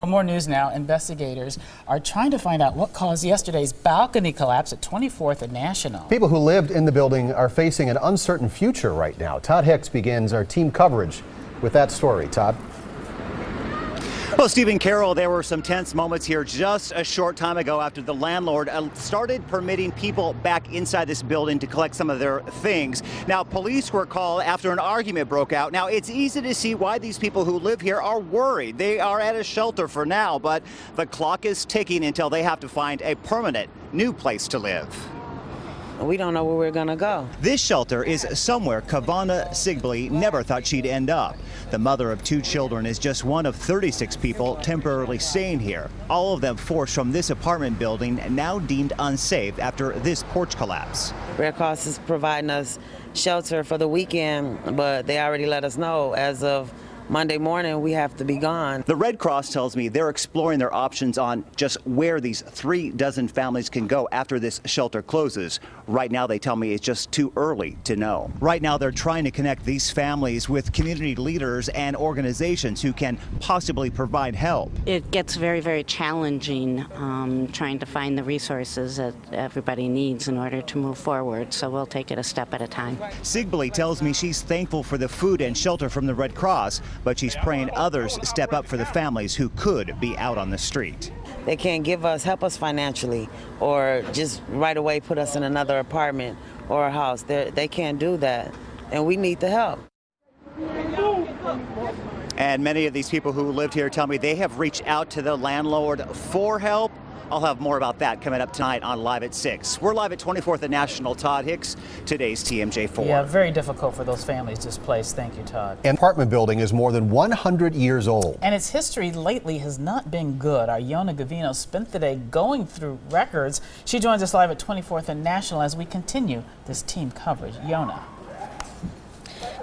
For more news now, investigators are trying to find out what caused yesterday's balcony collapse at 24th and National. People who lived in the building are facing an uncertain future right now. Todd Hicks begins our team coverage with that story. Todd. Well, Stephen Carroll, there were some tense moments here just a short time ago after the landlord started permitting people back inside this building to collect some of their things. Now, police were called after an argument broke out. Now, it's easy to see why these people who live here are worried. They are at a shelter for now, but the clock is ticking until they have to find a permanent new place to live. We don't know where we're going to go. This shelter is somewhere Kavana Sigley never thought she'd end up. The mother of 2 children is just one of 36 people temporarily staying here. All of them forced from this apartment building, now deemed unsafe after this porch collapse. Red Cross is providing us shelter for the weekend, but they already let us know as of Monday morning we have to be gone. The Red Cross tells me they're exploring their options on just where these 3 dozen families can go after this shelter closes. Right now they tell me it's just too early to know. Right now they're trying to connect these families with community leaders and organizations who can possibly provide help. It gets very, very challenging trying to find the resources that everybody needs in order to move forward, so we'll take it a step at a time. Sigley tells me she's thankful for the food and shelter from the Red Cross, but she's praying others step up for the families who could be out on the street. They can't help us financially, or just right away put us in another apartment or a house. They can't do that, and we need the help. And many of these people who lived here tell me they have reached out to the landlord for help. I'll have more about that coming up tonight on Live at 6. We're live at 24th and National. Todd Hicks, today's TMJ4. Yeah, very difficult for those families displaced. Thank you, Todd. An apartment building is more than 100 years old. And its history lately has not been good. Our Yona Gavino spent the day going through records. She joins us live at 24th and National as we continue this team coverage. Yona.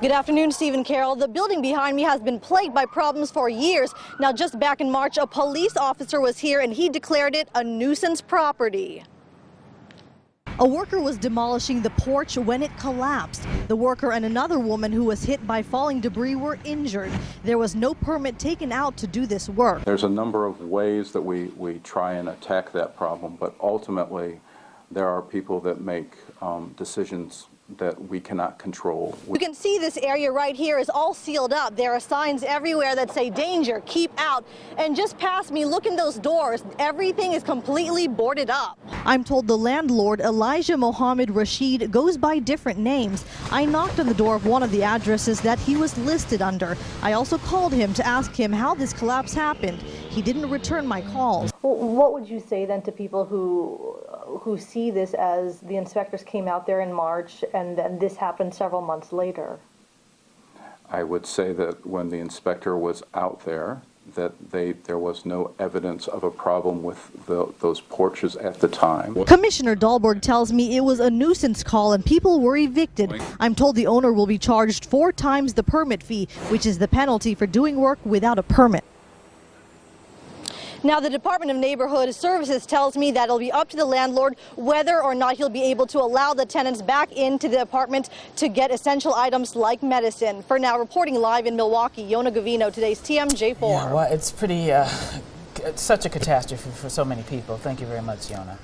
Good afternoon, Stephen Carroll. The building behind me has been plagued by problems for years. Now, just back in March, a police officer was here and he declared it a nuisance property. A worker was demolishing the porch when it collapsed. The worker and another woman who was hit by falling debris were injured. There was no permit taken out to do this work. There's a number of ways that we try and attack that problem, but ultimately there are people that make decisions that we cannot control. You can see this area right here is all sealed up. There are signs everywhere that say danger, keep out. And just past me, look in those doors. Everything is completely boarded up. I'm told the landlord, Elijah Mohammed Rashid, goes by different names. I knocked on the door of one of the addresses that he was listed under. I also called him to ask him how this collapse happened. He didn't return my calls. Well, what would you say then to people who see this as the inspectors came out there in March and then this happened several months later? I would say that when the inspector was out there, that there was no evidence of a problem with those porches at the time. Commissioner Dahlberg tells me it was a nuisance call and people were evicted. I'm told the owner will be charged 4 times the permit fee, which is the penalty for doing work without a permit. Now, the Department of Neighborhood Services tells me that it'll be up to the landlord whether or not he'll be able to allow the tenants back into the apartment to get essential items like medicine. For now, reporting live in Milwaukee, Yona Gavino, today's TMJ4. Yeah, well, it's pretty, it's such a catastrophe for so many people. Thank you very much, Yona.